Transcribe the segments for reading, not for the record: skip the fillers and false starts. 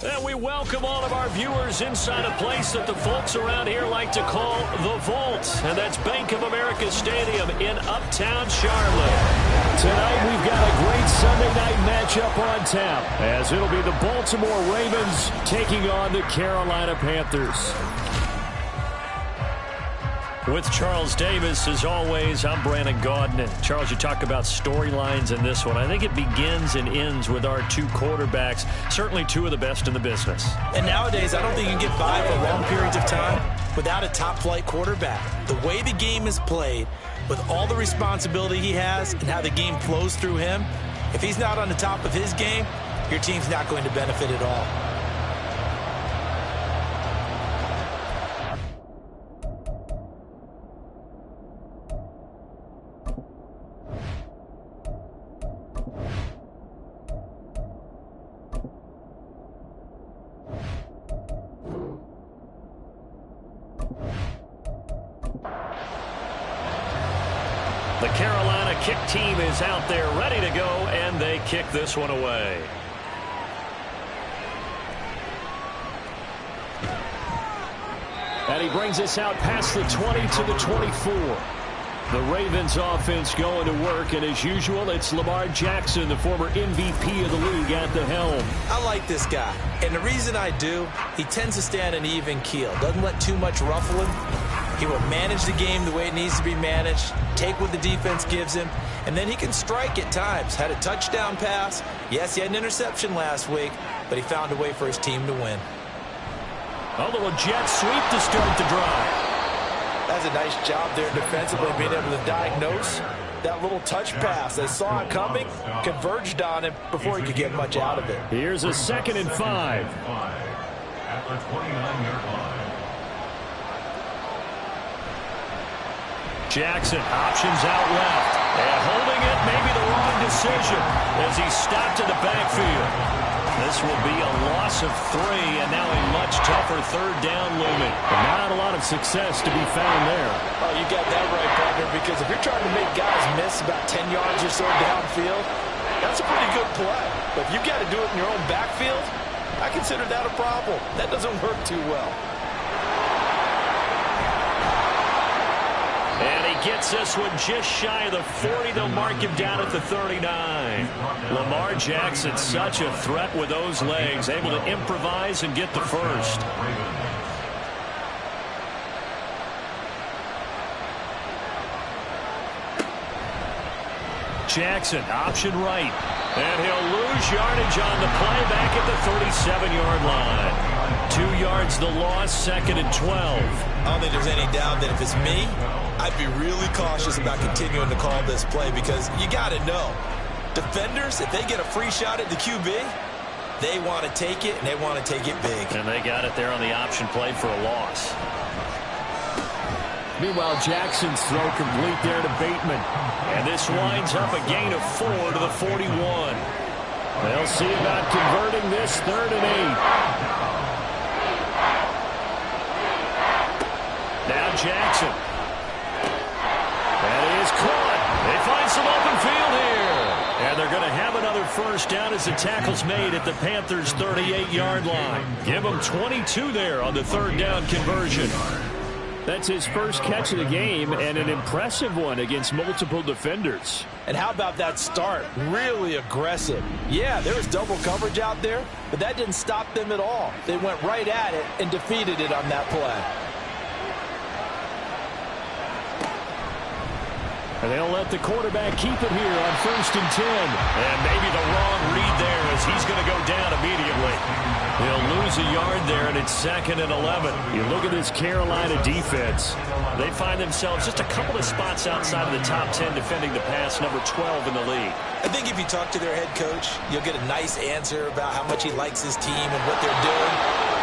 And we welcome all of our viewers inside a place that the folks around here like to call the Vault. And that's Bank of America Stadium in Uptown Charlotte. Tonight we've got a great Sunday night matchup on tap, as it'll be the Baltimore Ravens taking on the Carolina Panthers. With Charles Davis, as always, I'm Brandon Gaudin. And Charles, you talk about storylines in this one. I think it begins and ends with our two quarterbacks, certainly two of the best in the business. And nowadays, I don't think you can get by for long periods of time without a top-flight quarterback. The way the game is played, with all the responsibility he has and how the game flows through him, if he's not on the top of his game, your team's not going to benefit at all. The Carolina kick team is out there ready to go, and they kick this one away. And he brings us out past the 20 to the 24. The Ravens offense going to work, and as usual, it's Lamar Jackson, the former MVP of the league, at the helm. I like this guy, and the reason I do, he tends to stand an even keel. Doesn't let too much ruffle him. He will manage the game the way it needs to be managed, take what the defense gives him, and then he can strike at times. Had a touchdown pass. Yes, he had an interception last week, but he found a way for his team to win. A little jet sweep to start the drive. That's a nice job there defensively, being able to diagnose that little touch pass. They saw it coming, converged on him before he could get much out of it. Here's a 2nd and 5. At the 29-yard line. Jackson options out left, and holding it may be the wrong decision as he stopped in the backfield. This will be a loss of 3, and now a much tougher 3rd down looming. Not a lot of success to be found there. Oh, you got that right, partner, because if you're trying to make guys miss about 10 yards or so downfield, that's a pretty good play. But if you got to do it in your own backfield, I consider that a problem. That doesn't work too well. And he gets this one just shy of the 40. They'll mark him down at the 39. Lamar Jackson, such a threat with those legs, able to improvise and get the first. Jackson, option right. And he'll lose yardage on the play back at the 37-yard line. 2 yards the loss, 2nd and 12. I don't think there's any doubt that if it's me, I'd be really cautious about continuing to call this play because you got to know, defenders, if they get a free shot at the QB, they want to take it, and they want to take it big. And they got it there on the option play for a loss. Meanwhile, Jackson's throw complete there to Bateman. And this winds up a gain of 4 to the 41. They'll see about converting this 3rd and 8. Now Jackson. That is caught. They find some open field here. And they're going to have another first down as the tackle's made at the Panthers' 38-yard line. Give them 22 there on the 3rd down conversion. That's his first catch of the game, and an impressive one against multiple defenders. And how about that start? Really aggressive. Yeah, there was double coverage out there, but that didn't stop them at all. They went right at it and defeated it on that play. And they'll let the quarterback keep it here on 1st and 10. And maybe the wrong read there as he's going to go down immediately. He'll lose a yard there, and it's 2nd and 11. You look at this Carolina defense. They find themselves just a couple of spots outside of the top 10 defending the pass, number 12 in the league. I think if you talk to their head coach, you'll get a nice answer about how much he likes his team and what they're doing.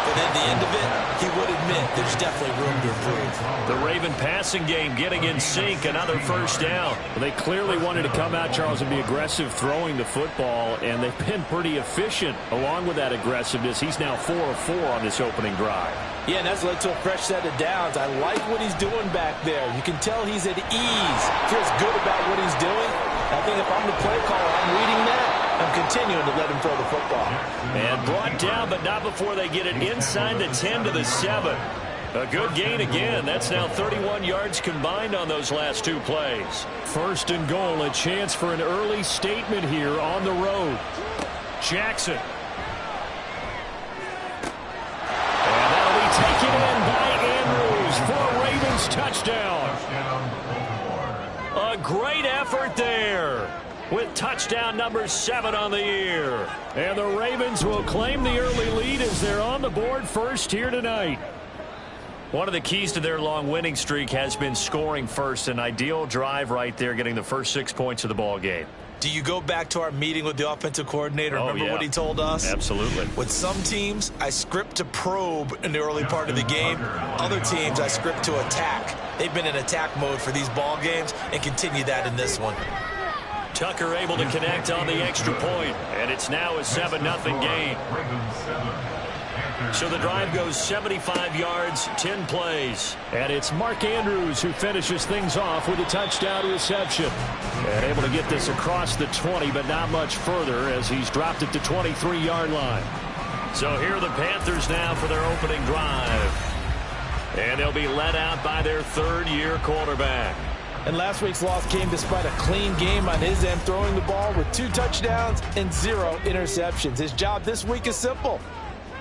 But at the end of it, he would admit there's definitely room to improve. The Raven passing game getting in sync, another first down. Well, they clearly wanted to come out, Charles, and be aggressive throwing the football, and they've been pretty efficient along with that aggressiveness. He's now 4 of 4 on this opening drive. Yeah, and that's led to a fresh set of downs. I like what he's doing back there. You can tell he's at ease. Feels good about what he's doing. I think if I'm the play caller, I'm reading that. I'm continuing to let him throw the football. And brought down, but not before they get it inside the 10 to the 7. A good gain again. That's now 31 yards combined on those last 2 plays. First and goal, a chance for an early statement here on the road. Jackson. And that'll be taken in by Andrews for a Ravens touchdown. A great effort there, with touchdown number 7 on the year. And the Ravens will claim the early lead as they're on the board first here tonight. One of the keys to their long winning streak has been scoring first. An ideal drive right there, getting the first 6 points of the ball game. Do you go back to our meeting with the offensive coordinator? Remember what he told us? Absolutely. With some teams, I script to probe in the early part of the game. Other teams, I script to attack. They've been in attack mode for these ball games and continue that in this one. Tucker able to connect on the extra point, and it's now a 7-0 game. So the drive goes 75 yards, 10 plays. And it's Mark Andrews who finishes things off with a touchdown reception. And able to get this across the 20, but not much further as he's dropped it to 23-yard line. So here are the Panthers now for their opening drive. And they'll be led out by their third-year quarterback. And last week's loss came despite a clean game on his end, throwing the ball with 2 touchdowns and 0 interceptions. His job this week is simple.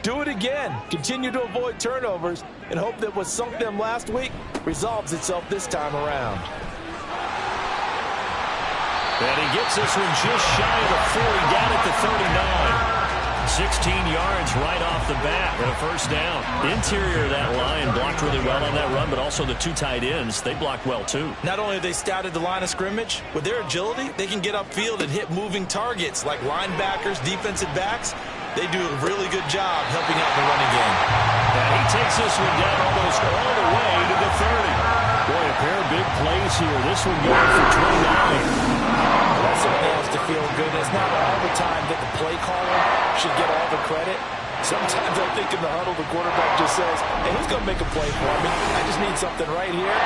Do it again. Continue to avoid turnovers and hope that what sunk them last week resolves itself this time around. And he gets this one just shy of the 40, down at the 39. 16 yards right off the bat and a first down. The interior of that line blocked really well on that run, but also the 2 tight ends, they blocked well too. Not only have they scouted the line of scrimmage, with their agility, they can get upfield and hit moving targets like linebackers, defensive backs. They do a really good job helping out the running game. And he takes this one down almost all the way to the 30. Boy, a pair of big plays here. This one going for 29. Also has to feel good. It's not all the time that the play caller should get all the credit. Sometimes I think in the huddle, the quarterback just says, hey, who's going to make a play for me? I just need something right here.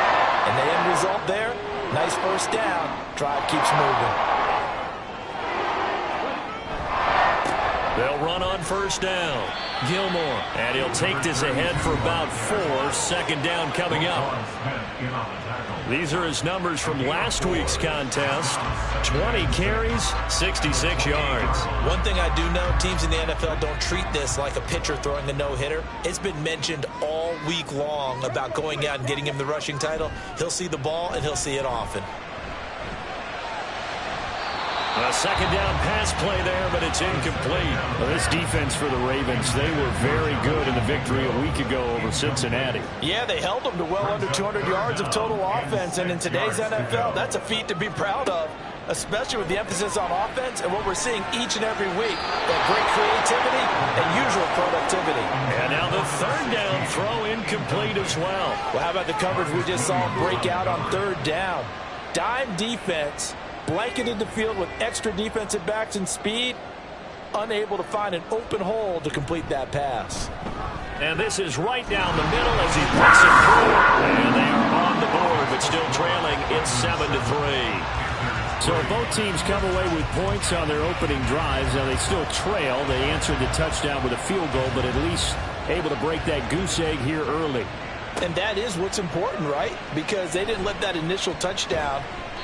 And the end result there, nice first down. Drive keeps moving. They'll run on first down. Gilmore. And he'll take this ahead for about 4. Second down coming up. These are his numbers from last week's contest. 20 carries, 66 yards. One thing I do know, teams in the NFL don't treat this like a pitcher throwing a no-hitter. It's been mentioned all week long about going out and getting him the rushing title. He'll see the ball, and he'll see it often. A second down pass play there, but it's incomplete. Well, this defense for the Ravens, they were very good in the victory a week ago over Cincinnati. Yeah, they held them to well under 200 yards of total offense, and in today's NFL, that's a feat to be proud of, especially with the emphasis on offense and what we're seeing each and every week, that great creativity and usual productivity. And now the third down throw incomplete as well. Well, how about the coverage we just saw break out on third down? Dime defense, blanketed the field with extra defensive backs and speed, unable to find an open hole to complete that pass. And this is right down the middle as he puts it through. And they are on the board, but still trailing. It's 7-3. So both teams come away with points on their opening drives. Now they still trail. They answered the touchdown with a field goal, but at least able to break that goose egg here early. And that is what's important, right? Because they didn't let that initial touchdown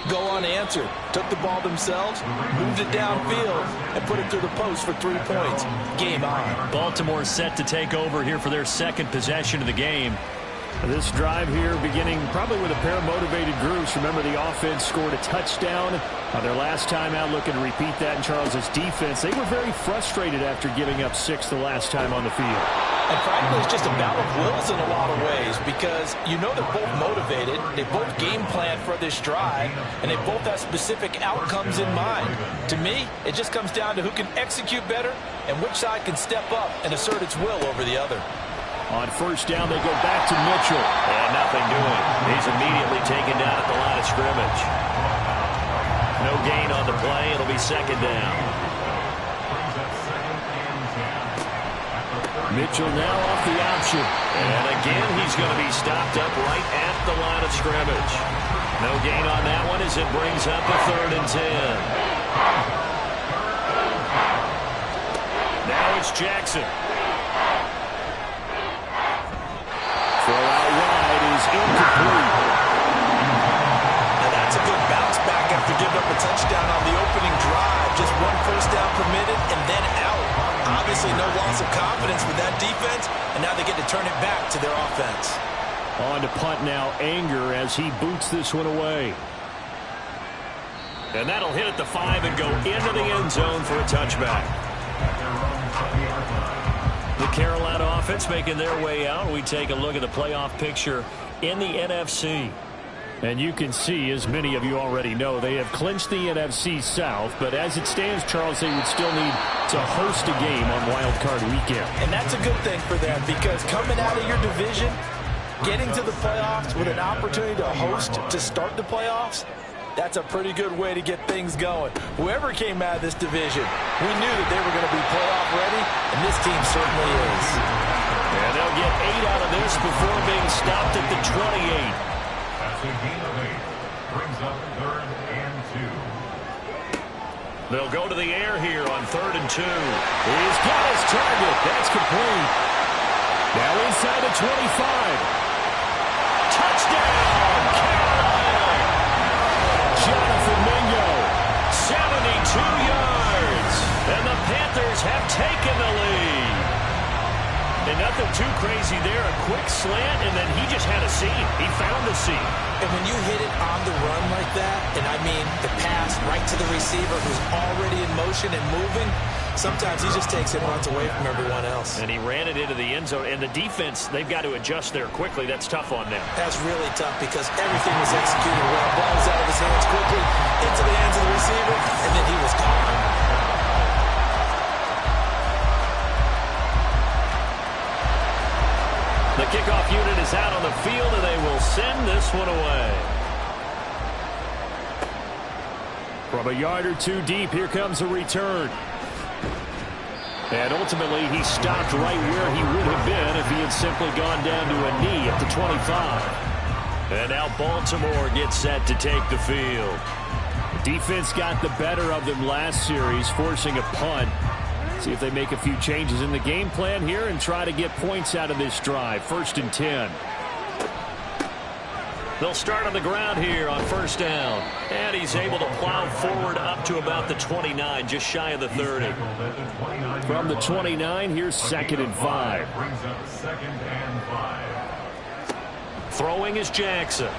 go unanswered. Took the ball themselves, moved it downfield, and put it through the post for 3 points. Game on. Baltimore set to take over here for their second possession of the game. This drive here beginning probably with a pair of motivated groups. Remember, the offense scored a touchdown on their last time out. Looking to repeat that in Charles's defense. They were very frustrated after giving up 6 the last time on the field. And frankly, it's just a battle of wills in a lot of ways because you know they're both motivated. They both game plan for this drive, and they both have specific outcomes in mind. To me, it just comes down to who can execute better and which side can step up and assert its will over the other. On first down, they go back to Mitchell. And nothing doing. He's immediately taken down at the line of scrimmage. No gain on the play. It'll be second down. Mitchell now off the option. And again, he's going to be stopped up right at the line of scrimmage. No gain on that one as it brings up a 3rd and 10. Jackson. Throw out wide is incomplete. Now that's a good bounce back after giving up a touchdown on the opening drive. Just one first down permitted and then out. Obviously no loss of confidence with that defense, and now they get to turn it back to their offense. On to punt now, Anger, as he boots this one away. And that'll hit at the 5 and go into the end zone for a touchback. The Carolina offense making their way out. We take a look at the playoff picture in the NFC. And you can see, as many of you already know, they have clinched the NFC South. But as it stands, Charles, they would still need to host a game on Wild Card Weekend. And that's a good thing for them, because coming out of your division, getting to the playoffs with an opportunity to host to start the playoffs, that's a pretty good way to get things going. Whoever came out of this division, we knew that they were going to be playoff ready, and this team certainly is. And they'll get 8 out of this before being stopped at the 28. That's a gain of 8. Brings up 3rd and 2. They'll go to the air here on 3rd and 2. He's got his target. That's complete. Now inside the 25. Touchdown, Carolina! Jonathan Mingo, 72 yards. And the Panthers have taken the lead. And nothing too crazy there. A quick slant, and then he just had a seam. He found the seam. And when you hit it on the run like that, and I mean the pass right to the receiver who's already in motion and moving, sometimes he just takes it and runs away from everyone else. And he ran it into the end zone. And the defense, they've got to adjust there quickly. That's tough on them. That's really tough because everything was executed well. Ball was out of his hands quickly, into the hands of the receiver, and then he was gone. The kickoff unit is out on the field, and they will send this one away. From a yard or two deep, here comes a return. And ultimately, he stopped right where he would have been if he had simply gone down to a knee at the 25. And now Baltimore gets set to take the field. Defense got the better of them last series, forcing a punt. See if they make a few changes in the game plan here and try to get points out of this drive. 1st and 10. They'll start on the ground here on 1st down. And he's able to plow forward up to about the 29, just shy of the 30. From the 29, here's 2nd and 5. Brings up 2nd and 5. Throwing is Jackson.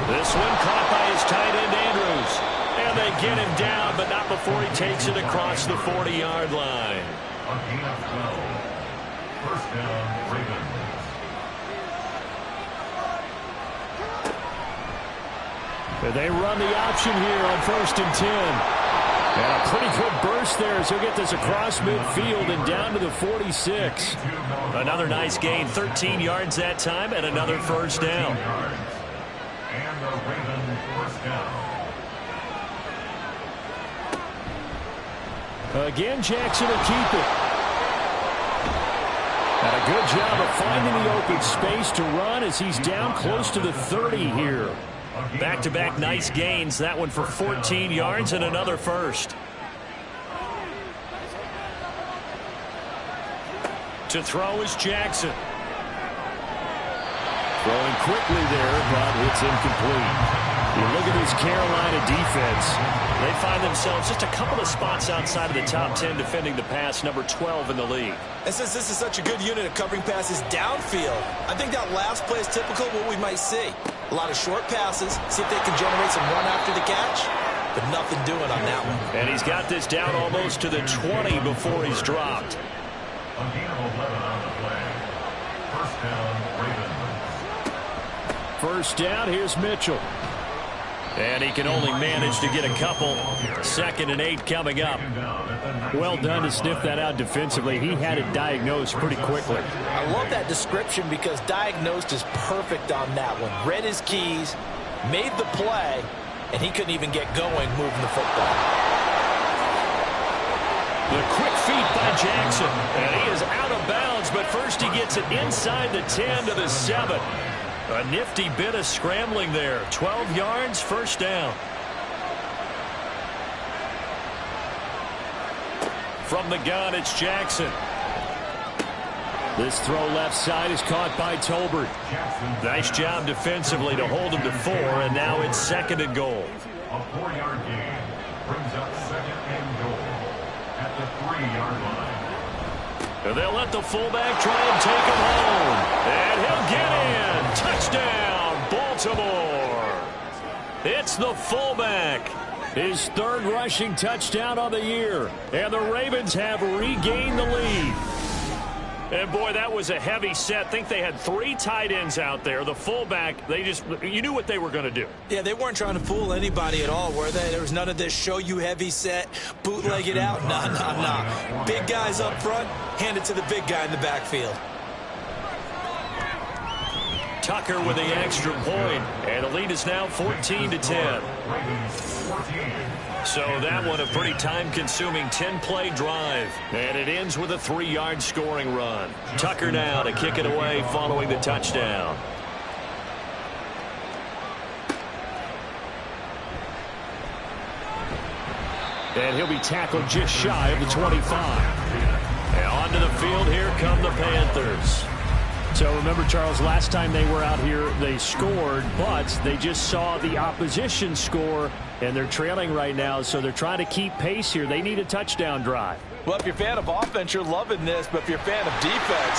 This one caught by his tight end, Andrews. And they get him down, but not before he takes it across the 40-yard line. A gain of 12. 1st down, Ravens. They run the option here on 1st and 10. And a pretty good burst there as he'll get this across midfield and down to the 46. Another nice gain, 13 yards that time, and another 1st down. And the Ravens 1st down. Again, Jackson will keep it. And a good job of finding the open space to run as he's down close to the 30 here. Back-to-back nice gains. That one for 14 yards and another 1st. To throw is Jackson. Throwing quickly there, but it's incomplete. You look at this Carolina defense. They find themselves just a couple of spots outside of the top 10 defending the pass, number 12 in the league. And since this is such a good unit of covering passes downfield, I think that last play is typical of what we might see. A lot of short passes, see if they can generate some run after the catch, but nothing doing on that one. And he's got this down almost to the 20 before he's dropped. A gain of 11 on the play. 1st down, Ravens. 1st down, here's Mitchell. And he can only manage to get a couple. 2nd and 8 coming up. Well done to sniff that out defensively. He had it diagnosed pretty quickly. I love that description because diagnosed is perfect on that one. Read his keys, made the play, and he couldn't even get going moving the football. The quick feet by Jackson. And he is out of bounds, but first he gets it inside the 10 to the 7. A nifty bit of scrambling there. 12 yards, 1st down. From the gun, it's Jackson. This throw left side is caught by Tolbert. Nice job defensively to hold him to 4, and now it's 2nd and goal. A 4-yard gain brings up 2nd and goal at the 3-yard line. And they'll let the fullback try and take him home. And he'll get in. Touchdown, Baltimore. It's the fullback. His 3rd rushing touchdown on the year. And the Ravens have regained the lead. And, boy, that was a heavy set. I think they had 3 tight ends out there. The fullback, you knew what they were going to do. Yeah, they weren't trying to fool anybody at all, were they? There was none of this show you heavy set, bootleg it out. Nah. Big guys up front, hand it to the big guy in the backfield. Tucker with the extra point, and the lead is now 14-10. So that one a pretty time-consuming 10-play drive, and it ends with a 3-yard scoring run. Tucker now to kick it away following the touchdown. And he'll be tackled just shy of the 25. And onto the field, here come the Panthers. So remember, Charles, last time they were out here, they scored, but they just saw the opposition score, and they're trailing right now, so they're trying to keep pace here. They need a touchdown drive. Well, if you're a fan of offense, you're loving this, but if you're a fan of defense,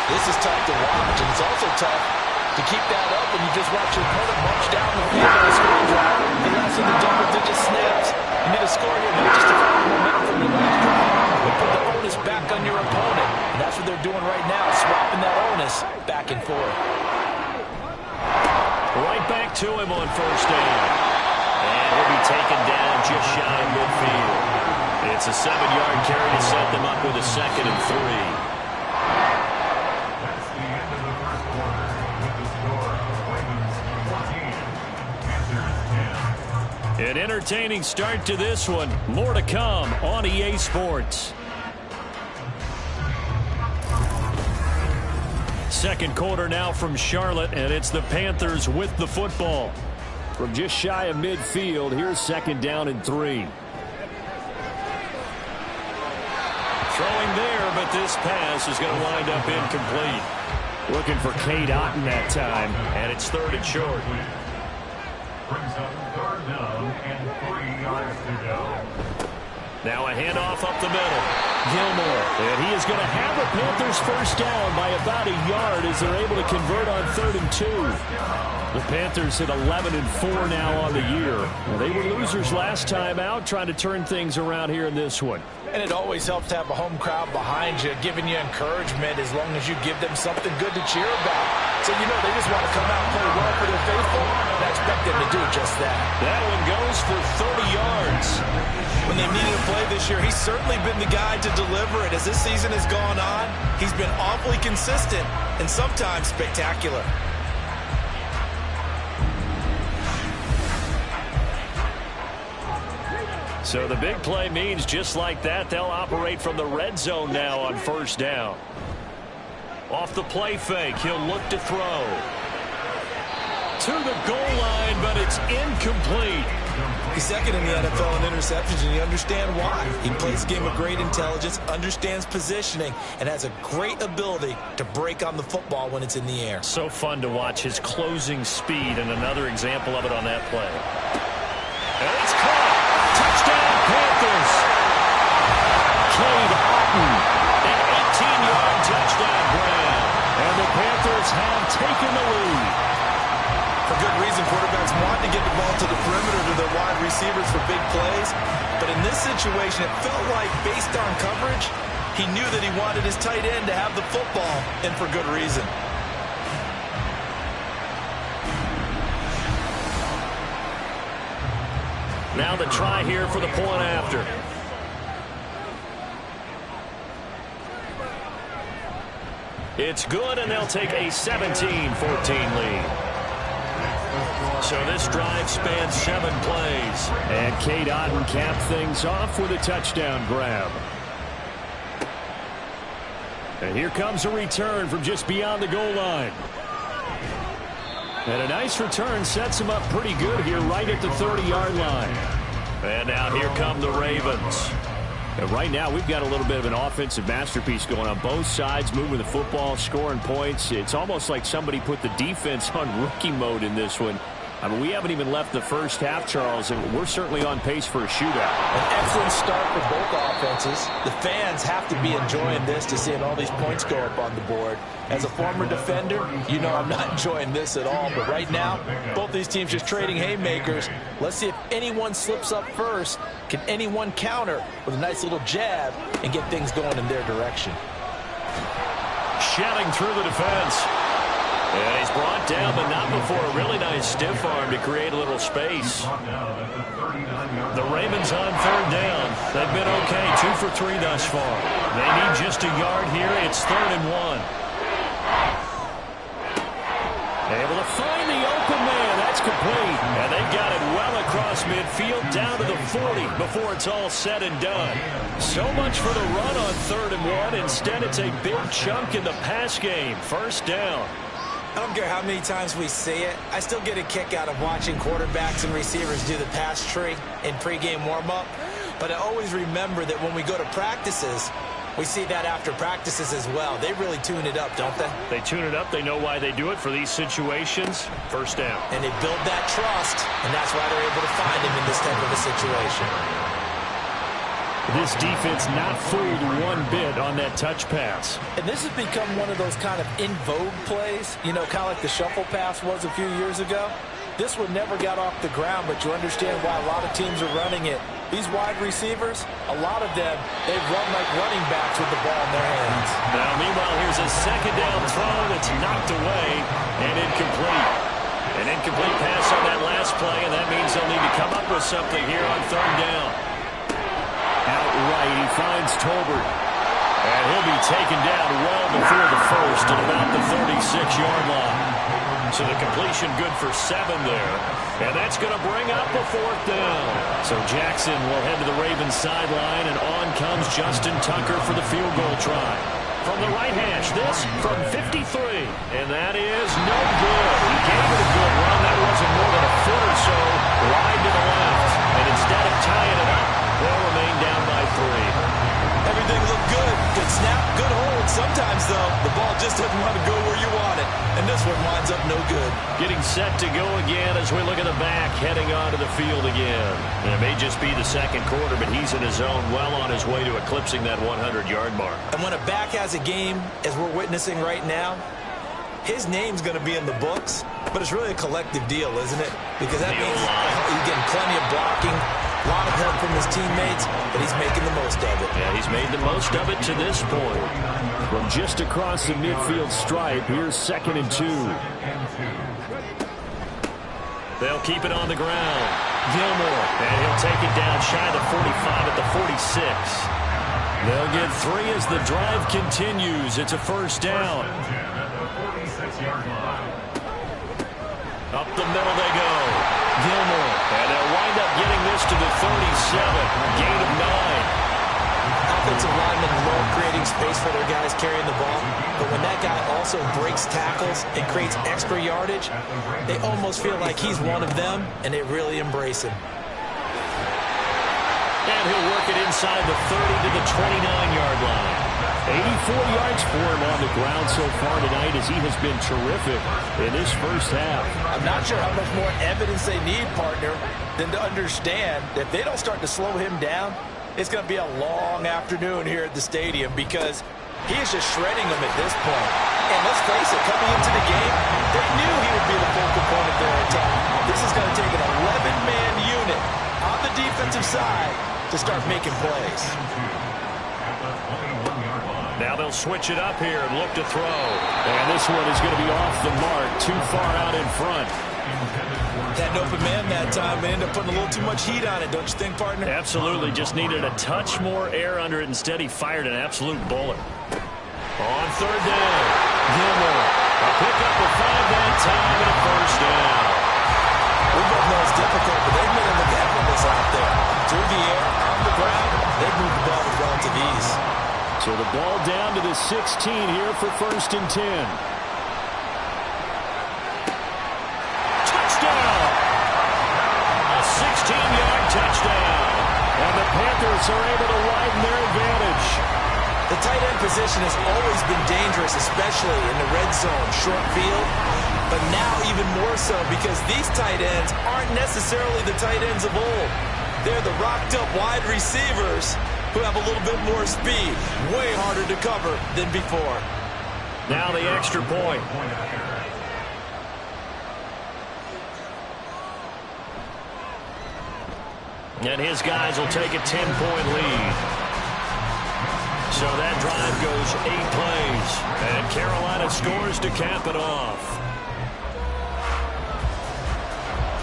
this is tough to watch, and it's also tough to keep that up when you just watch your opponent march down the field on a scoring drive. They last in the double-digit snaps. You need to score here, not just to find momentum from your last drive, but put the onus back on your opponent. And that's what they're doing right now, swapping that onus back and forth. Right back to him on 1st down. And he'll be taken down just shy of midfield. It's a 7-yard carry to set them up with a 2nd and 3. That's the end of the first quarter with the score Ravens 14, Panthers 10. An entertaining start to this one. More to come on EA Sports. 2nd quarter now from Charlotte, and it's the Panthers with the football. From just shy of midfield, here's 2nd down and 3. Throwing there, but this pass is going to wind up incomplete. Looking for Cade Otton that time, and it's 3rd and short. Brings up 3rd down and 3 yards to go. Now a handoff up the middle. Gilmore, and he is going to have the Panthers 1st down by about a yard as they're able to convert on 3rd and 2. The Panthers hit 11-4 now on the year. Well, they were losers last time out, trying to turn things around here in this one. And it always helps to have a home crowd behind you, giving you encouragement as long as you give them something good to cheer about. So, you know, they just want to come out and play well for their faithful, and I expect them to do just that. That one goes for 30 yards. When they needed a play this year, he's certainly been the guy to deliver it. As this season has gone on, he's been awfully consistent and sometimes spectacular. So the big play means just like that, they'll operate from the red zone now on 1st down. Off the play fake, he'll look to throw. To the goal line, but it's incomplete. He's 2nd in the NFL in interceptions, and you understand why. He plays a game of great intelligence, understands positioning, and has a great ability to break on the football when it's in the air. So fun to watch his closing speed, and another example of it on that play. And it's caught. Touchdown, Panthers. Cade Otton, an 18-yard touchdown grab. And the Panthers have taken the lead. For good reason, quarterbacks want to get the ball to the perimeter to their wide receivers for big plays. But in this situation, it felt like, based on coverage, he knew that he wanted his tight end to have the football, and for good reason. Now the try here for the point after. It's good, and they'll take a 17-14 lead. So this drive spans 7 plays. And Cade Otton capped things off with a touchdown grab. And here comes a return from just beyond the goal line. And a nice return sets him up pretty good here right at the 30-yard line. And now here come the Ravens. And right now, we've got a little bit of an offensive masterpiece going on both sides, moving the football, scoring points. It's almost like somebody put the defense on rookie mode in this one. I mean, we haven't even left the first half, Charles, and we're certainly on pace for a shootout. An excellent start for both offenses. The fans have to be enjoying this to seeing all these points go up on the board. As a former defender, you know I'm not enjoying this at all. But right now, both these teams just trading haymakers. Let's see if anyone slips up first. Can anyone counter with a nice little jab and get things going in their direction? Shouting through the defense. And he's brought down, but not before a really nice stiff arm to create a little space. The Ravens on third down. They've been okay, 2 for 3 thus far. They need just a yard here. It's 3rd and 1. Able to find the open man. That's complete. And they've got it well across midfield down to the 40 before it's all said and done. So much for the run on 3rd and 1. Instead, it's a big chunk in the pass game. 1st down. I don't care how many times we see it. I still get a kick out of watching quarterbacks and receivers do the pass tree in pregame warm-up. But I always remember that when we go to practices, we see that after practices as well. They really tune it up, don't they? They tune it up. They know why they do it for these situations. 1st down. And they build that trust, and that's why they're able to find him in this type of a situation. This defense not fooled one bit on that touch pass. And this has become one of those kind of in vogue plays, you know, kind of like the shuffle pass was a few years ago. This one never got off the ground, but you understand why a lot of teams are running it. These wide receivers, a lot of them, they run like running backs with the ball in their hands. Now, meanwhile, here's a 2nd down throw that's knocked away and incomplete. An incomplete pass on that last play, and that means they'll need to come up with something here on 3rd down. Outright, he finds Tolbert. And he'll be taken down well before the 1st at about the 36-yard line. So the completion good for 7 there. And that's going to bring up a 4th down. So Jackson will head to the Ravens sideline, and on comes Justin Tucker for the field goal try. From the right hash, this from 53. And that is no good. He gave it a good run. That wasn't more than a foot or so wide to the left. And instead of tying it up, they'll remain down by 3. Everything looked good. Good snap, good hold. Sometimes, though, the ball just doesn't want to go where you want it. And this one winds up no good. Getting set to go again as we look at the back, heading onto the field again. And it may just be the 2nd quarter, but he's in his zone, well on his way to eclipsing that 100-yard mark. And when a back has a game, as we're witnessing right now, his name's going to be in the books, but it's really a collective deal, isn't it? Because that means he's getting plenty of blocking, a lot of help from his teammates, but he's making the most of it. Yeah, he's made the most of it to this point. From just across the midfield stripe, here's 2nd and 2. They'll keep it on the ground. Gilmore, and he'll take it down shy of the 45 at the 46. They'll get 3 as the drive continues. It's a 1st down. Up the middle they go. Gilmore, and they'll wind up getting this to the 37. Gain of 9. Offensive linemen love creating space for their guys carrying the ball, but when that guy also breaks tackles and creates extra yardage, they almost feel like he's one of them, and they really embrace him. And he'll work it inside the 30 to the 29-yard line. 84 yards for him on the ground so far tonight as he has been terrific in this 1st half. I'm not sure how much more evidence they need, partner, than to understand that if they don't start to slow him down, it's going to be a long afternoon here at the stadium because he is just shredding them at this point. And let's face it, coming into the game, they knew he would be the focal point of their attack. This is going to take an 11-man unit on the defensive side to start making plays. Now they'll switch it up here and look to throw. And this one is going to be off the mark, too far out in front. Had an open man that time and ended up putting a little too much heat on it, don't you think, partner? Absolutely. Just needed a touch more air under it. Instead, he fired an absolute bullet. On 3rd down, Gilmore. A pickup of 5 that time and a 1st down. We both know it's difficult, but they've made it look effortless out there. Through the air, on the ground, they've moved the ball with relative ease. So the ball down to the 16 here for 1st and 10. Touchdown! A 16-yard touchdown. And the Panthers Eagles are able to widen their advantage. The tight end position has always been dangerous, especially in the red zone, short field. But now even more so because these tight ends aren't necessarily the tight ends of old. They're the rocked-up wide receivers who have a little bit more speed. Way harder to cover than before. Now the extra point. And his guys will take a 10-point lead. So that drive goes 8 plays. And Carolina scores to cap it off.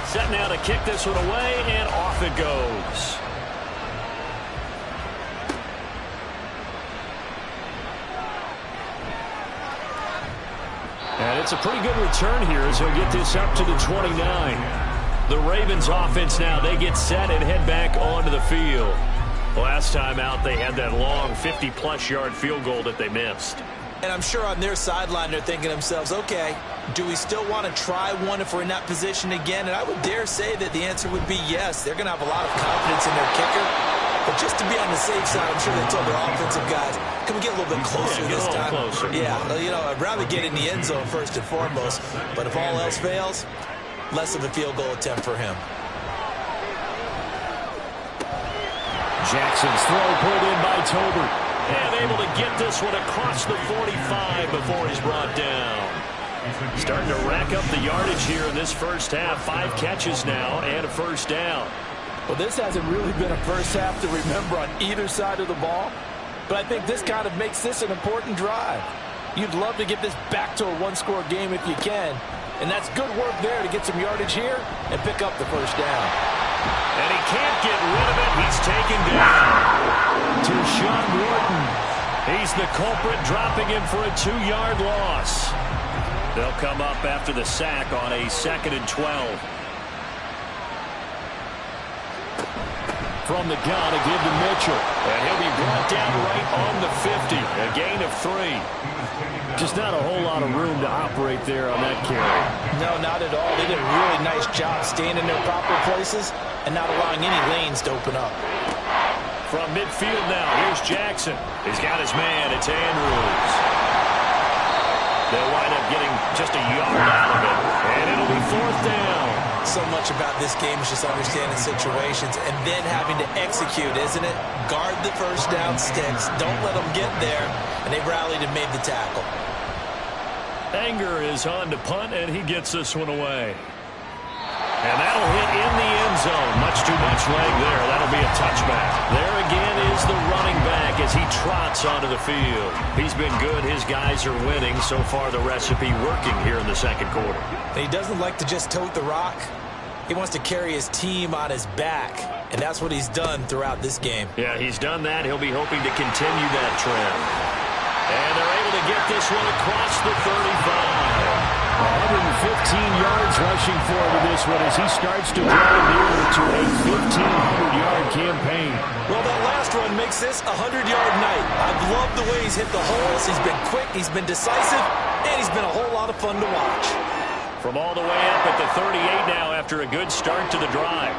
Set now to kick this one away, and off it goes. And it's a pretty good return here as he'll get this up to the 29. The Ravens offense now, they get set and head back onto the field. Last time out, they had that long 50-plus yard field goal that they missed. And I'm sure on their sideline, they're thinking to themselves, okay, do we still want to try one if we're in that position again? And I would dare say that the answer would be yes. They're going to have a lot of confidence in their kicker. But just to be on the safe side, I'm sure they told their offensive guys, can we get a little bit closer this time? Closer. Yeah, you know, I'd rather get in the end zone first and foremost. But if all else fails, less of a field goal attempt for him. Jackson's throw pulled in by Tolbert. And able to get this one across the 45 before he's brought down. Starting to rack up the yardage here in this first half. 5 catches now and a first down. Well, this hasn't really been a first half to remember on either side of the ball. But I think this kind of makes this an important drive. You'd love to get this back to a one-score game if you can. And that's good work there to get some yardage here and pick up the first down. And he can't get rid of it. He's taken down. To Sean Wharton. He's the culprit, dropping him for a 2-yard loss. They'll come up after the sack on a 2nd and 12. From the gun, a give to Mitchell. And he'll be brought down right on the 50. A gain of 3. Just not a whole lot of room to operate there on that carry. No, not at all. They did a really nice job staying in their proper places and not allowing any lanes to open up. From midfield now, here's Jackson. He's got his man. It's Andrews. They'll wind up getting just a yard out of it. And it'll be 4th down. So much about this game is just understanding situations and then having to execute, isn't it? Guard the first down sticks. Don't let them get there. And they rallied and made the tackle. Anger is on to punt, and he gets this one away. And that'll hit in the end zone. Much too much leg there. That'll be a touchback. There again is the running back as he trots onto the field. He's been good. His guys are winning. So far, the recipe working here in the second quarter. He doesn't like to just tote the rock. He wants to carry his team on his back. And that's what he's done throughout this game. Yeah, he's done that. He'll be hoping to continue that trend. And they're able to get this one across the 35. 115 yards rushing for him in this one as he starts to drive nearer to a 1,500-yard campaign. Well, that last run makes this a 100-yard night. I've loved the way he's hit the holes. He's been quick, he's been decisive, and he's been a whole lot of fun to watch. From all the way up at the 38 now after a good start to the drive.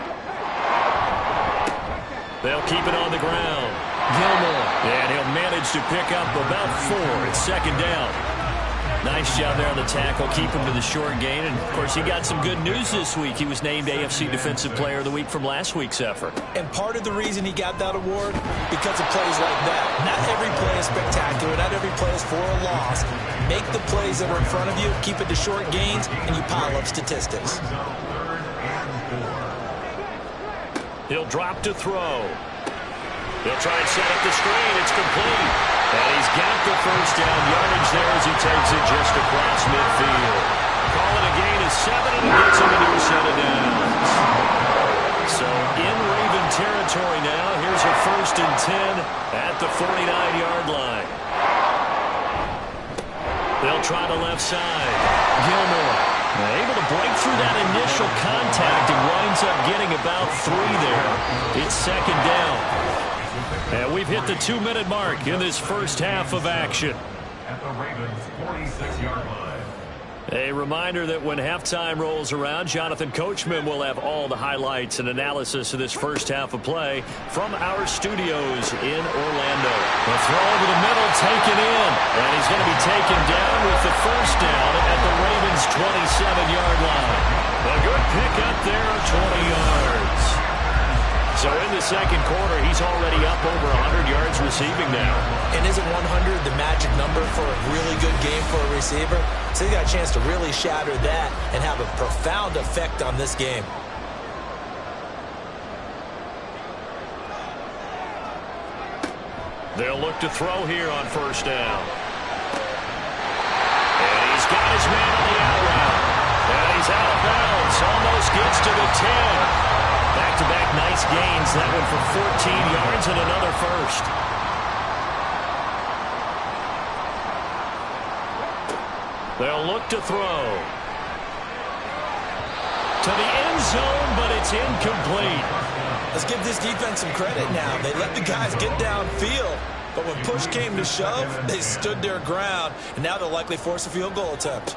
They'll keep it on the ground. Gilmore. And he'll manage to pick up about 4. It's 2nd down. Nice job there on the tackle. Keep him to the short gain. And, of course, he got some good news this week. He was named AFC Defensive Player of the Week from last week's effort. And part of the reason he got that award, because of plays like that. Not every play is spectacular. Not every play is for a loss. Make the plays that are in front of you, keep it to short gains, and you pile up statistics. He'll drop to throw. He'll try and set up the screen. It's complete. And he's got the first down yardage there as he takes it just across midfield. Call it a gain of 7, and he gets him into a set of downs. So in Raven territory now. Here's a 1st and 10 at the 49-yard line. They'll try the left side. Gilmore able to break through that initial contact and winds up getting about 3 there. It's 2nd down. And we've hit the 2-minute mark in this first half of action. At the Ravens' 46-yard line. A reminder that when halftime rolls around, Jonathan Coachman will have all the highlights and analysis of this first half of play from our studios in Orlando. The throw over the middle taken in, and he's going to be taken down with the first down at the Ravens' 27-yard line. A good pick up there of 20 yards. So in the second quarter, he's already up over 100 yards receiving now. And isn't 100 the magic number for a really good game for a receiver? So he got a chance to really shatter that and have a profound effect on this game. They'll look to throw here on first down. And he's got his man on the out route. And he's out of bounds. Almost gets to the 10. Back-to-back nice gains. That one for 14 yards and another first. They'll look to throw. To the end zone, but it's incomplete. Let's give this defense some credit now. They let the guys get downfield, but when push came to shove, they stood their ground, and now they'll likely force a field goal attempt.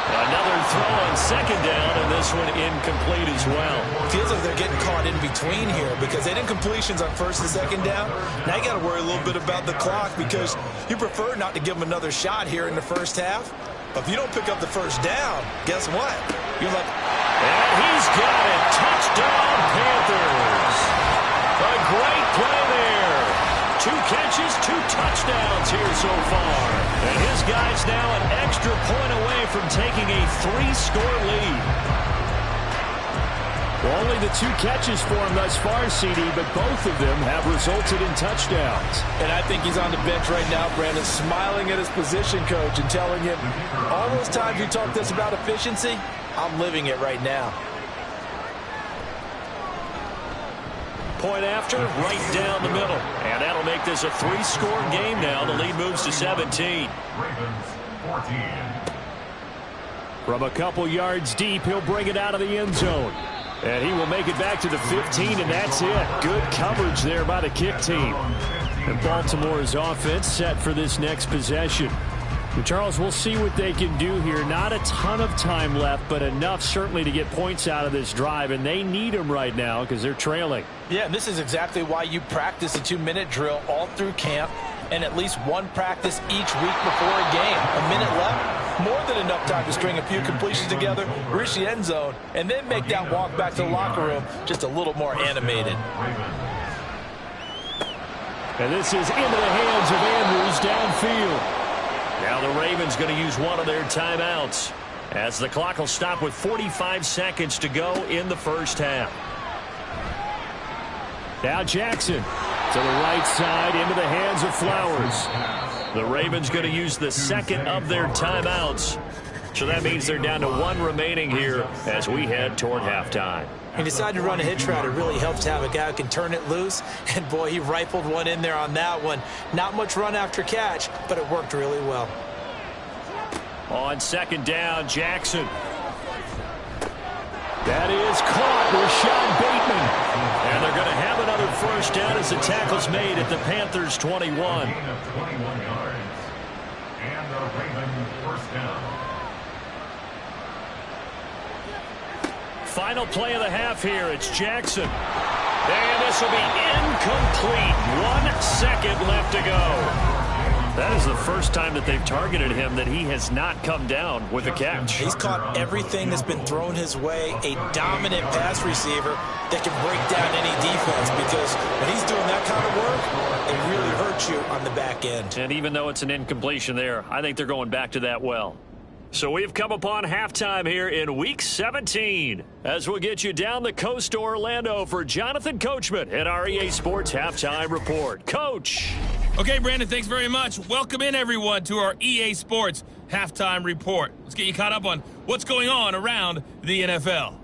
Another throw on second down, and this one incomplete as well. Feels like they're getting caught in between here because they didn't completions on first and second down. Now you got to worry a little bit about the clock because you prefer not to give them another shot here in the first half. But if you don't pick up the first down, guess what? You're like, and he's got it. Touchdown, Panthers. A great play there. 2 catches, 2 touchdowns here so far. And his guy's now an extra point away from taking a 3-score lead. Well, only the 2 catches for him thus far, CD, but both of them have resulted in touchdowns. And I think he's on the bench right now, Brandon, smiling at his position coach and telling him, all those times you talked to us about efficiency, I'm living it right now. Point after, right down the middle. And that'll make this a 3-score game now. The lead moves to 17. Ravens 14. From a couple yards deep, he'll bring it out of the end zone. And he will make it back to the 15, and that's it. Good coverage there by the kick team. And Baltimore's offense set for this next possession. And Charles, we'll see what they can do here. Not a ton of time left, but enough certainly to get points out of this drive, and they need them right now because they're trailing. Yeah, and this is exactly why you practice a 2-minute drill all through camp and at least one practice each week before a game. A minute left, more than enough time to string a few completions together, reach the end zone, and then make that walk back to the locker room just a little more animated. And this is into the hands of Andrews downfield. Now the Ravens going to use one of their timeouts as the clock will stop with 45 seconds to go in the first half. Now Jackson to the right side into the hands of Flowers. The Ravens going to use the second of their timeouts. So that means they're down to 1 remaining here as we head toward halftime. He decided to run a hitch route. It really helps to have a guy who can turn it loose. And, boy, he rifled one in there on that one. Not much run after catch, but it worked really well. On second down, Jackson. That is caught with Sean Bateman. And they're going to have another first down as the tackle's made at the Panthers' 21. Gain of 21 yards. And the Ravens first down. Final play of the half here. It's Jackson. And this will be incomplete. 1 second left to go. That is the first time that they've targeted him that he has not come down with a catch. He's caught everything that's been thrown his way. A dominant pass receiver that can break down any defense because when he's doing that kind of work, it really hurts you on the back end. And even though it's an incompletion there, I think they're going back to that well. So we've come upon halftime here in Week 17 as we'll get you down the coast to Orlando for Jonathan Coachman at our EA Sports Halftime Report. Coach. Okay, Brandon, thanks very much. Welcome in, everyone, to our EA Sports Halftime Report. Let's get you caught up on what's going on around the NFL.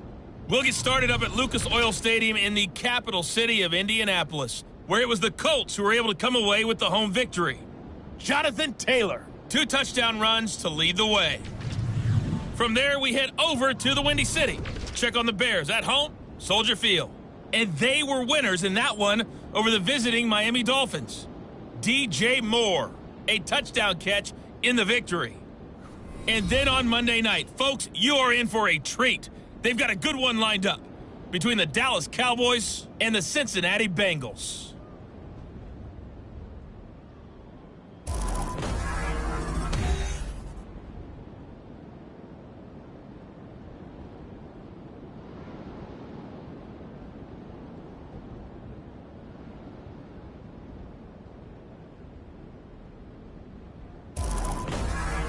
We'll get started up at Lucas Oil Stadium in the capital city of Indianapolis, where it was the Colts who were able to come away with the home victory. Jonathan Taylor, 2 touchdown runs to lead the way. From there, we head over to the Windy City. Check on the Bears at home, Soldier Field. And they were winners in that one over the visiting Miami Dolphins. DJ Moore, a touchdown catch in the victory. And then on Monday night, folks, you are in for a treat. They've got a good one lined up between the Dallas Cowboys and the Cincinnati Bengals.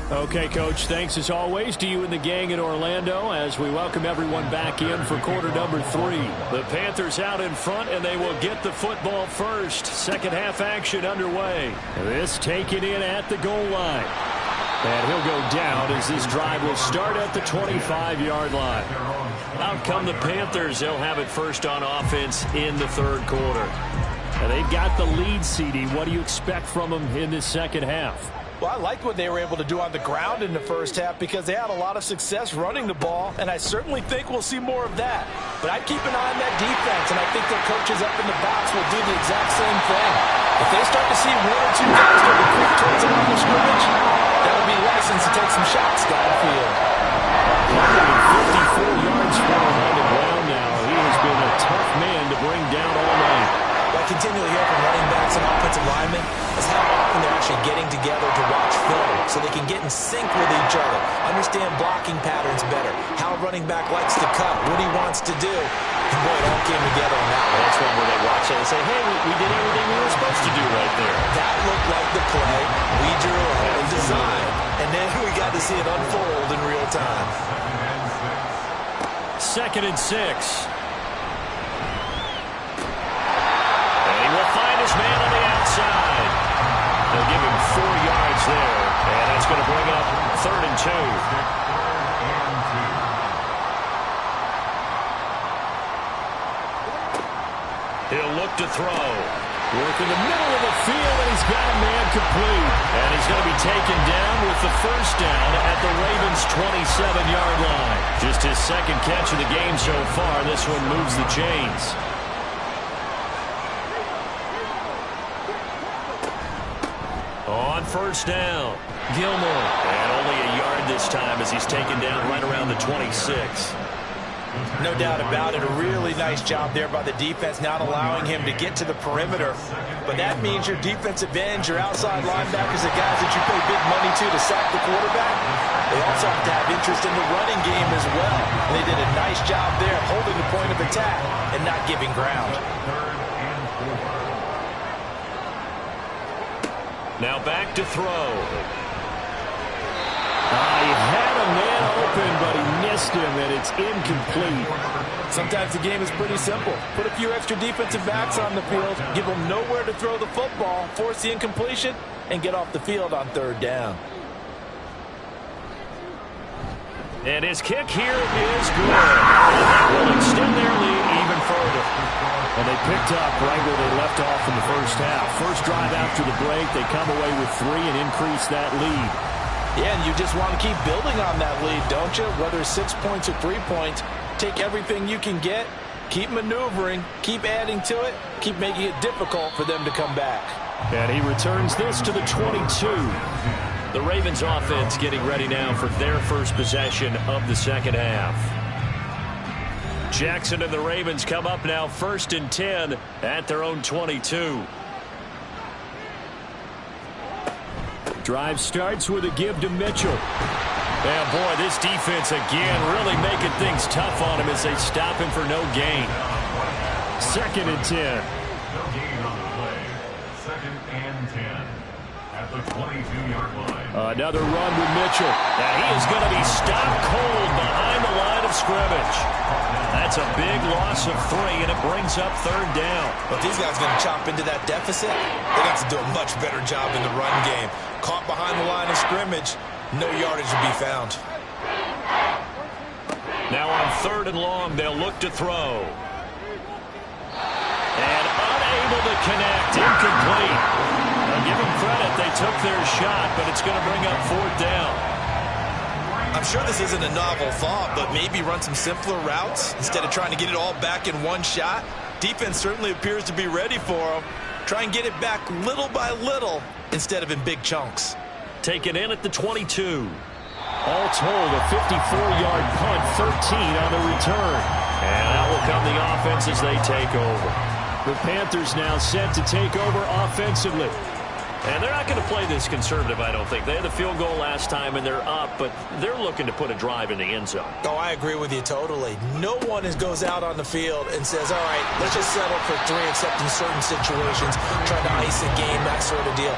Okay, Coach, thanks as always to you and the gang in Orlando as we welcome everyone back in for quarter number 3. The Panthers out in front, and they will get the football first. Second half action underway. This taken in at the goal line. And he'll go down as this drive will start at the 25-yard line. Out come the Panthers. They'll have it first on offense in the third quarter. And they've got the lead, CD. What do you expect from them in this second half? Well, I like what they were able to do on the ground in the first half because they had a lot of success running the ball, and I certainly think we'll see more of that. But I'd keep an eye on that defense, and I think their coaches up in the box will do the exact same thing. If they start to see 1 or 2 guys start to creep towards the line of scrimmage, that'll be license to take some shots downfield. 54 yards for him on the ground now. He has been a tough man to bring down all night. What I continually hear from running backs and offensive linemen is how often they're actually getting together to watch film so they can get in sync with each other, understand blocking patterns better, how a running back likes to cut, what he wants to do. And boy, it all came together on that one. That's one where they watch it and say, hey, we did everything we were supposed to do right there. That looked like the play we drew up and designed. And then we got to see it unfold in real time. 2nd and 6. Find his man on the outside. They'll give him 4 yards there, and that's going to bring up 3rd and 2. He'll look to throw. Work in the middle of the field, and he's got a man complete. And he's going to be taken down with the first down at the Ravens' 27-yard line. Just his second catch of the game so far. This one moves the chains. On first down, Gilmore. And only a yard this time as he's taken down right around the 26. No doubt about it. A really nice job there by the defense, not allowing him to get to the perimeter. But that means your defensive ends, your outside linebackers, the guys that you pay big money to sack the quarterback, they also have to have interest in the running game as well. And they did a nice job there holding the point of attack and not giving ground. Now back to throw. He had a man open, but he missed him, and it's incomplete. Sometimes the game is pretty simple. Put a few extra defensive backs on the field, give them nowhere to throw the football, force the incompletion, and get off the field on 3rd down. And his kick here is good. And that will extend their lead even further. And they picked up right where they left off in the first half. First drive after the break, they come away with 3 and increase that lead. Yeah, and you just want to keep building on that lead, don't you? Whether 6 points or 3 points, take everything you can get, keep maneuvering, keep adding to it, keep making it difficult for them to come back. And he returns this to the 22. The Ravens offense getting ready now for their first possession of the second half. Jackson and the Ravens come up now 1st and 10 at their own 22. Drive starts with a give to Mitchell. And boy, this defense again really making things tough on him as they stop him for no gain. 2nd and 10. No gain on the play. 2nd and 10 at the 22-yard line. Another run with Mitchell. Now he is going to be stopped cold behind the line of scrimmage. That's a big loss of 3, and it brings up 3rd down. But these guys going to chop into that deficit. They got to do a much better job in the run game. Caught behind the line of scrimmage, no yardage to be found. Now on 3rd and long, they'll look to throw. And unable to connect, incomplete. Now give them credit, they took their shot, but it's going to bring up 4th down. I'm sure this isn't a novel thought, but maybe run some simpler routes instead of trying to get it all back in one shot. Defense certainly appears to be ready for them. Try and get it back little by little instead of in big chunks. Taken in at the 22. All told, a 54-yard punt, 13 on the return. And out will come the offense as they take over. The Panthers now set to take over offensively. And they're not going to play this conservative, I don't think. They had the field goal last time, and they're up, but they're looking to put a drive in the end zone. Oh, I agree with you totally. No one goes out on the field and says, all right, let's just settle for 3, except in certain situations, trying to ice a game, that sort of deal.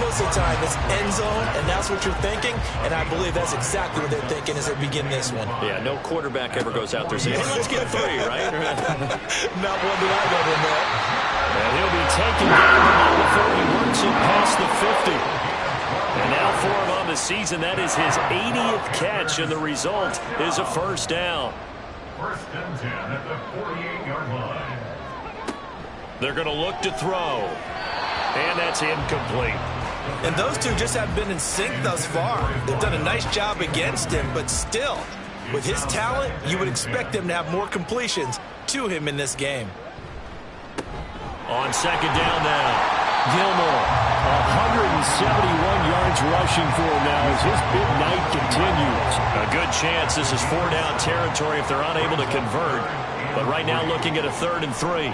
Most of the time, it's end zone, and that's what you're thinking, and I believe that's exactly what they're thinking as they begin this one. Yeah, no quarterback ever goes out there saying, hey, let's get 3, right? Not one that I've ever met. And he'll be taken down before he works it past the 50. And now for him on the season, that is his 80th catch, and the result is a first down. First and 10 at the 48-yard line. They're going to look to throw. And that's incomplete. And those two just have been in sync thus far. They've done a nice job against him, but still, with his talent, you would expect him to have more completions to him in this game. On second down now, Gilmore, 171 yards rushing for him now as his big night continues. A good chance this is 4-down territory if they're unable to convert. But right now looking at a 3rd and 3. A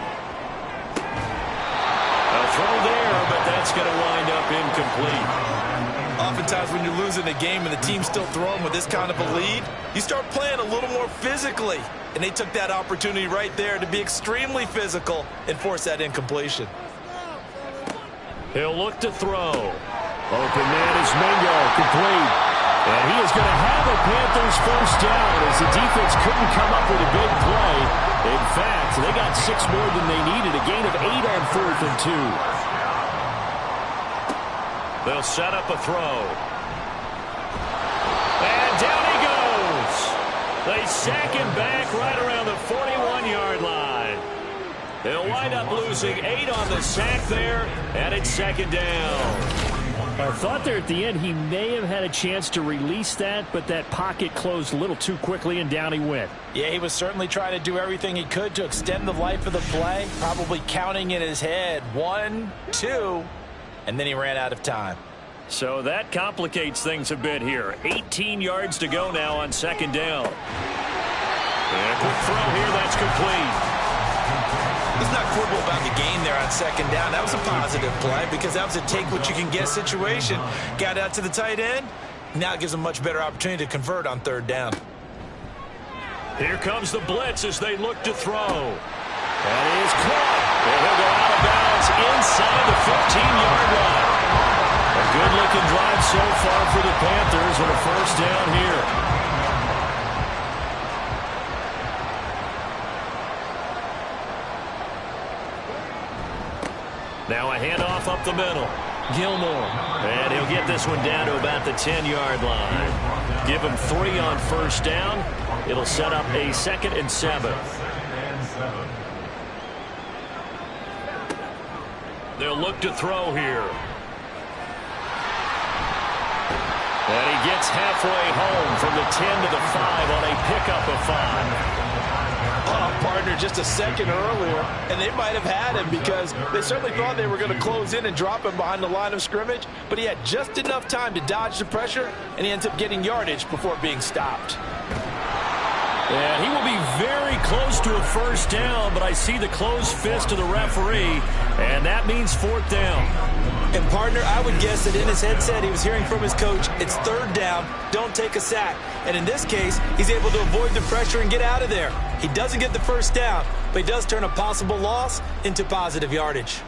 throw there, but that's going to wind up incomplete. Oftentimes when you're losing a game and the team's still throwing with this kind of a lead, you start playing a little more physically. And they took that opportunity right there to be extremely physical and force that incompletion. He'll look to throw. Open man is Mingo, complete. And he is going to have a Panthers first down as the defense couldn't come up with a big play. In fact, they got 6 more than they needed, a gain of 8 on 4th and 2. They'll set up a throw. And down he goes. They sack him back right around the 41-yard line. They'll wind up losing 8 on the sack there, and it's second down. I thought there at the end he may have had a chance to release that, but that pocket closed a little too quickly, and down he went. Yeah, he was certainly trying to do everything he could to extend the life of the play, probably counting in his head 1, 2, and then he ran out of time. So that complicates things a bit here. 18 yards to go now on second down. And a quick throw here, that's complete. Let's not quibble about the gain there on second down. That was a positive play because that was a take-what-you-can-get situation. Got out to the tight end. Now it gives them a much better opportunity to convert on 3rd down. Here comes the blitz as they look to throw. That is caught. And he'll go out of bounds inside the 15-yard line. A good-looking drive so far for the Panthers with a first down here. Now a handoff up the middle. Gilmore. And he'll get this one down to about the 10-yard line. Give him 3 on first down. It'll set up a 2nd and 7. They'll look to throw here. And he gets halfway home from the 10 to the 5 on a pickup of 5. Partner just a second earlier, and they might have had him because they certainly thought they were going to close in and drop him behind the line of scrimmage, but he had just enough time to dodge the pressure, and he ends up getting yardage before being stopped. Yeah, he will be very close to a first down, but I see the closed fist of the referee, and that means 4th down. And, partner, I would guess that in his headset he was hearing from his coach, it's 3rd down, don't take a sack. And in this case, he's able to avoid the pressure and get out of there. He doesn't get the first down, but he does turn a possible loss into positive yardage.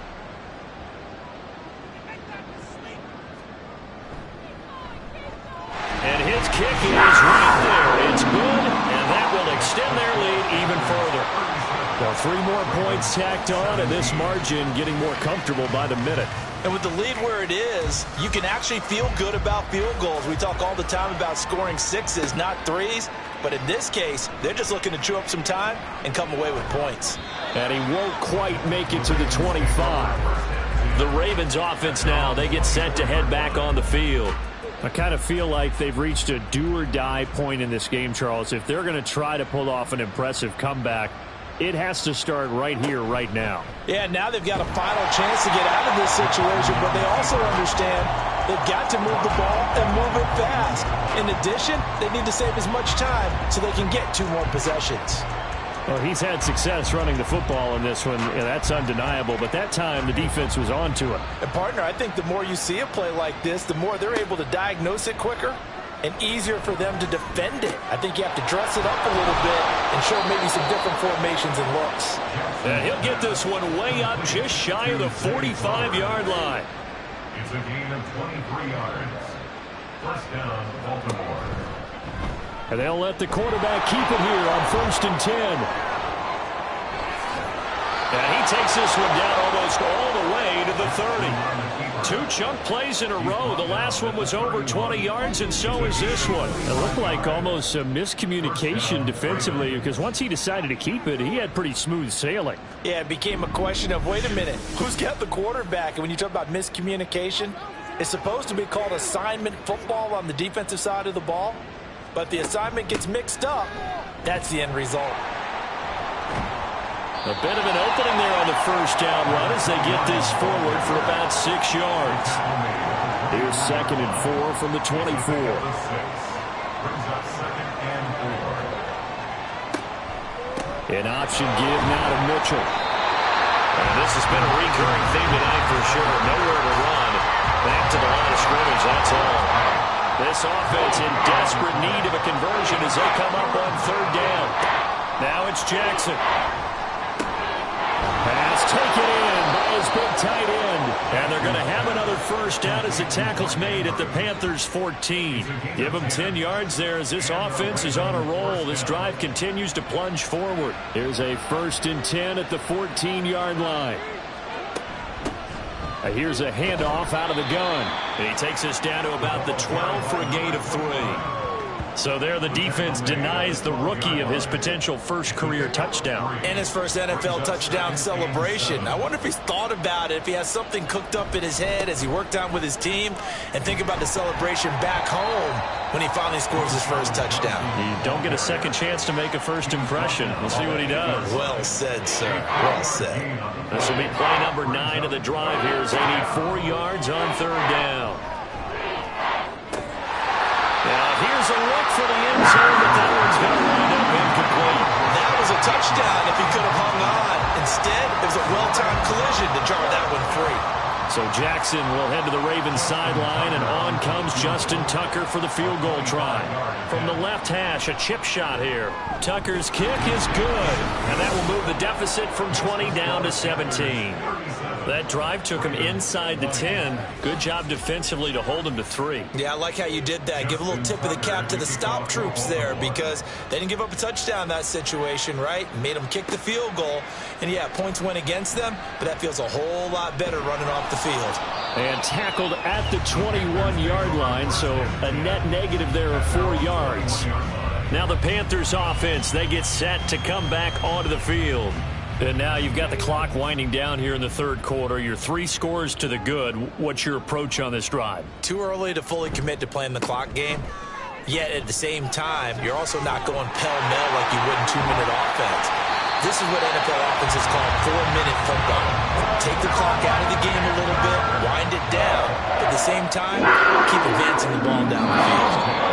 And his kick is right there. It's good, and that will extend their lead even further. Well, 3 more points tacked on, and this margin getting more comfortable by the minute. And with the lead where it is, you can actually feel good about field goals. We talk all the time about scoring 6s, not 3s. But in this case, they're just looking to chew up some time and come away with points. And he won't quite make it to the 25. The Ravens offense now, they get set to head back on the field. I kind of feel like they've reached a do-or-die point in this game, Charles. If they're going to try to pull off an impressive comeback, it has to start right here, right now. Yeah, now they've got a final chance to get out of this situation, but they also understand They've got to move the ball and move it fast. In addition, they need to save as much time so they can get 2 more possessions. Well, he's had success running the football in this one, and that's undeniable. But that time, the defense was on to him. And, partner, I think the more you see a play like this, the more they're able to diagnose it quicker and easier for them to defend it. I think you have to dress it up a little bit and show maybe some different formations and looks. And he'll get this one way up just shy of the 45-yard line. It's a gain of 23 yards. First down, Baltimore. And they'll let the quarterback keep it here on 1st and 10. And he takes this one down almost all the way to the 30. 2 chunk plays in a row. The last one was over 20 yards, and so is this one. It looked like almost a miscommunication defensively, because once he decided to keep it, he had pretty smooth sailing. Yeah, it became a question of, wait a minute, who's got the quarterback? And when you talk about miscommunication, it's supposed to be called assignment football on the defensive side of the ball. But the assignment gets mixed up. That's the end result. A bit of an opening there on the first down run as they get this forward for about 6 yards. Here's 2nd and 4 from the 24. An option give now to Mitchell. And this has been a recurring theme tonight for sure. Nowhere to run. Back to the line of scrimmage, that's all. This offense in desperate need of a conversion as they come up on 3rd down. Now it's Jackson. Pass taken in by his big tight end. And they're going to have another first down as the tackle's made at the Panthers' 14. Give them 10 yards there as this offense is on a roll. This drive continues to plunge forward. Here's a 1st and 10 at the 14-yard line. Here's a handoff out of the gun. And he takes us down to about the 12 for a gain of 3. So there the defense denies the rookie of his potential first career touchdown. And his first NFL touchdown celebration. I wonder if he's thought about it, if he has something cooked up in his head as he worked out with his team, and think about the celebration back home when he finally scores his first touchdown. You don't get a second chance to make a first impression. We'll see what he does. Well said, sir. Well said. This will be play number 9 of the drive here as they need 4 yards on 3rd down. Now here's a look for the end zone, but that one's going to wind up incomplete. That was a touchdown if he could have hung on. Instead, it was a well-timed collision to jar that one free. So Jackson will head to the Ravens sideline, and on comes Justin Tucker for the field goal try. From the left hash, a chip shot here. Tucker's kick is good, and that will move the deficit from 20 down to 17. That drive took him inside the 10. Good job defensively to hold him to 3. Yeah, I like how you did that. Give a little tip of the cap to the stop troops there because they didn't give up a touchdown in that situation, right? Made them kick the field goal. And, yeah, points went against them, but that feels a whole lot better running off the field. And tackled at the 21-yard line, so a net negative there of 4 yards. Now the Panthers offense, they get set to come back onto the field. And now you've got the clock winding down here in the 3rd quarter. You're 3 scores to the good. What's your approach on this drive? Too early to fully commit to playing the clock game. Yet at the same time, you're also not going pell-mell like you would in 2-minute offense. This is what NFL offenses call 4-minute football. Take the clock out of the game a little bit, wind it down, but at the same time, keep advancing the ball down the field.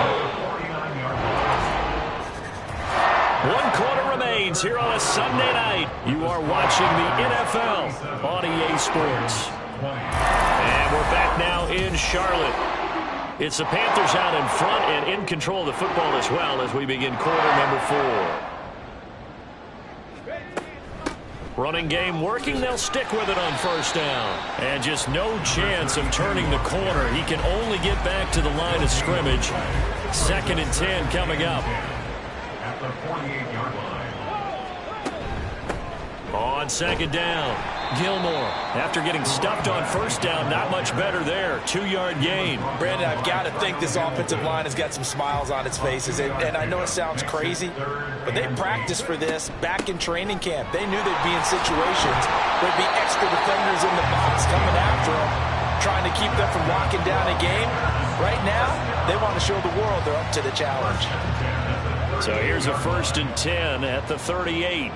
1 quarter remains here on a Sunday night. You are watching the NFL on EA Sports. And we're back now in Charlotte. It's the Panthers out in front and in control of the football as well as we begin quarter number 4. Running game working. They'll stick with it on 1st down. And just no chance of turning the corner. He can only get back to the line of scrimmage. 2nd and 10 coming up. At the 48-yard line. On 2nd down, Gilmore, after getting stuffed on 1st down, not much better there. 2-yard gain. Brandon, I've got to think this offensive line has got some smiles on its faces. And I know it sounds crazy, but they practiced for this back in training camp. They knew they'd be in situations where there'd be extra defenders in the box coming after them, trying to keep them from locking down a game. Right now, they want to show the world they're up to the challenge. So here's a 1st and 10 at the 38.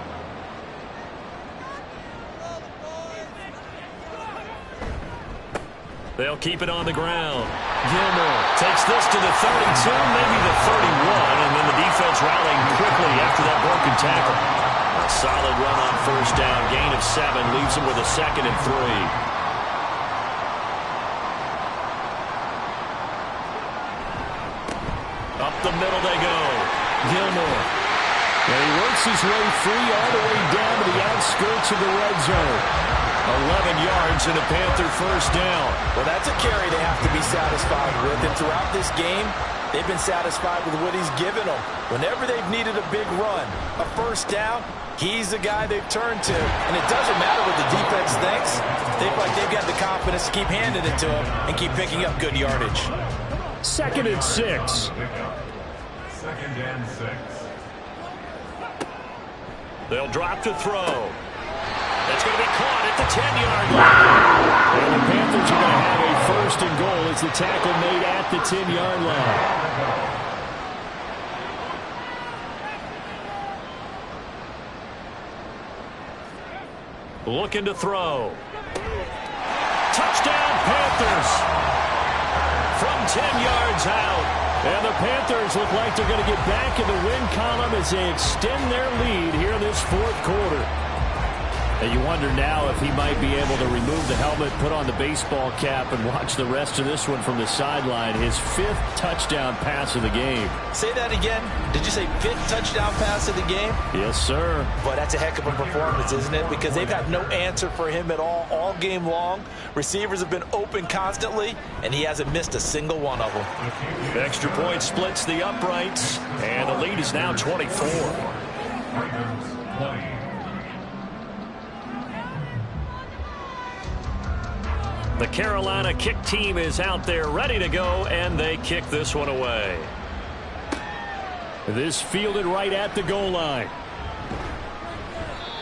They'll keep it on the ground. Gilmore takes this to the 32, maybe the 31, and then the defense rallying quickly after that broken tackle. A solid run on first down. Gain of 7 leaves him with a 2nd and 3. Up the middle they go. Gilmore. And he works his way free all the way down to the outskirts of the red zone. 11 yards and a Panther first down. Well, that's a carry they have to be satisfied with. And throughout this game, they've been satisfied with what he's given them. Whenever they've needed a big run, a first down, he's the guy they've turned to. And it doesn't matter what the defense thinks. They feel like they've got the confidence to keep handing it to him and keep picking up good yardage. 2nd and 6. 2nd and 6. They'll drop to throw. That's going to be caught at the 10-yard line. And the Panthers are going to have a 1st and goal as the tackle made at the 10-yard line. Looking to throw. Touchdown, Panthers. From 10 yards out. And the Panthers look like they're going to get back in the win column as they extend their lead here in this 4th quarter. And you wonder now if he might be able to remove the helmet, put on the baseball cap, and watch the rest of this one from the sideline. His 5th touchdown pass of the game. Say that again. Did you say 5th touchdown pass of the game? Yes, sir. Boy, that's a heck of a performance, isn't it? Because they've had no answer for him at all game long. Receivers have been open constantly, and he hasn't missed a single one of them. Extra point splits the uprights, and the lead is now 24. The Carolina kick team is out there ready to go, and they kick this one away. This fielded right at the goal line.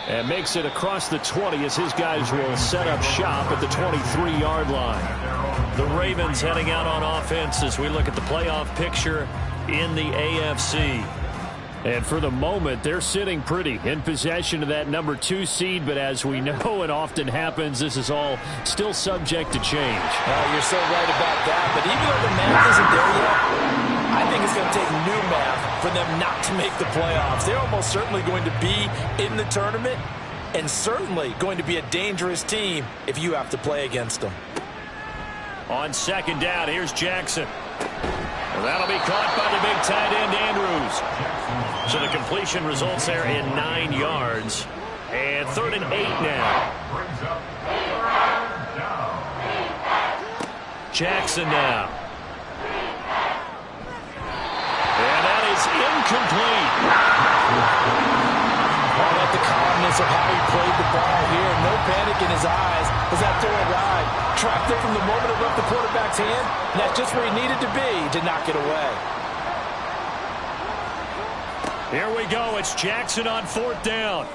And makes it across the 20 as his guys will set up shop at the 23-yard line. The Ravens heading out on offense as we look at the playoff picture in the AFC. And for the moment, they're sitting pretty in possession of that number 2 seed. But as we know, it often happens, this is all still subject to change. You're so right about that. But even though the math isn't there yet, I think it's going to take new math for them not to make the playoffs. They're almost certainly going to be in the tournament and certainly going to be a dangerous team if you have to play against them. On 2nd down, here's Jackson. Well, that'll be caught by the big tight end, Andrews. So the completion results there in 9 yards. And 3rd and 8 now. Jackson now. And that is incomplete. I like the calmness of how he played the ball here. No panic in his eyes. Was that throw a ride? Tracked it from the moment it left the quarterback's hand. And that's just where he needed to be to knock it away. Here we go. It's Jackson on 4th down.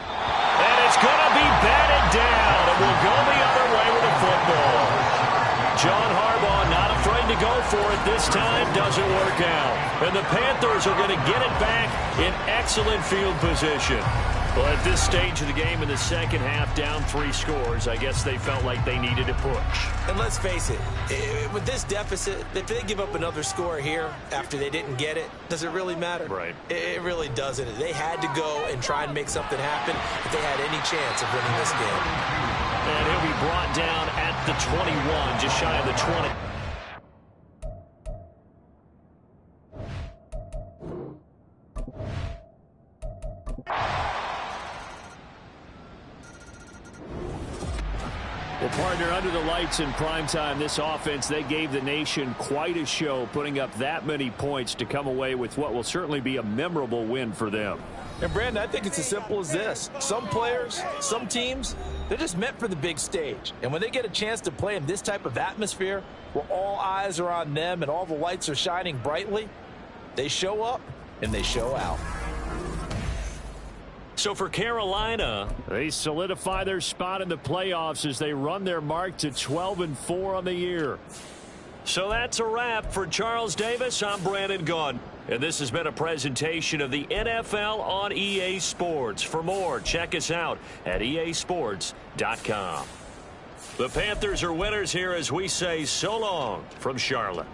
And it's going to be batted down. And we'll go the other way with the football. John Harbaugh not afraid to go for it this time. Doesn't work out. And the Panthers are going to get it back in excellent field position. Well, at this stage of the game in the 2nd half, down 3 scores, I guess they felt like they needed to push. And let's face it, with this deficit, if they give up another score here after they didn't get it, does it really matter? Right. It really doesn't. They had to go and try and make something happen if they had any chance of winning this game. And he'll be brought down at the 21, just shy of the 20. Well, partner, under the lights in primetime, this offense, they gave the nation quite a show, putting up that many points to come away with what will certainly be a memorable win for them. And, Brandon, I think it's as simple as this. Some players, some teams, they're just meant for the big stage. And when they get a chance to play in this type of atmosphere where all eyes are on them and all the lights are shining brightly, they show up and they show out. So for Carolina, they solidify their spot in the playoffs as they run their mark to 12-4 on the year. So that's a wrap for Charles Davis. I'm Brandon Gaudin. And this has been a presentation of the NFL on EA Sports. For more, check us out at easports.com. The Panthers are winners here as we say so long from Charlotte.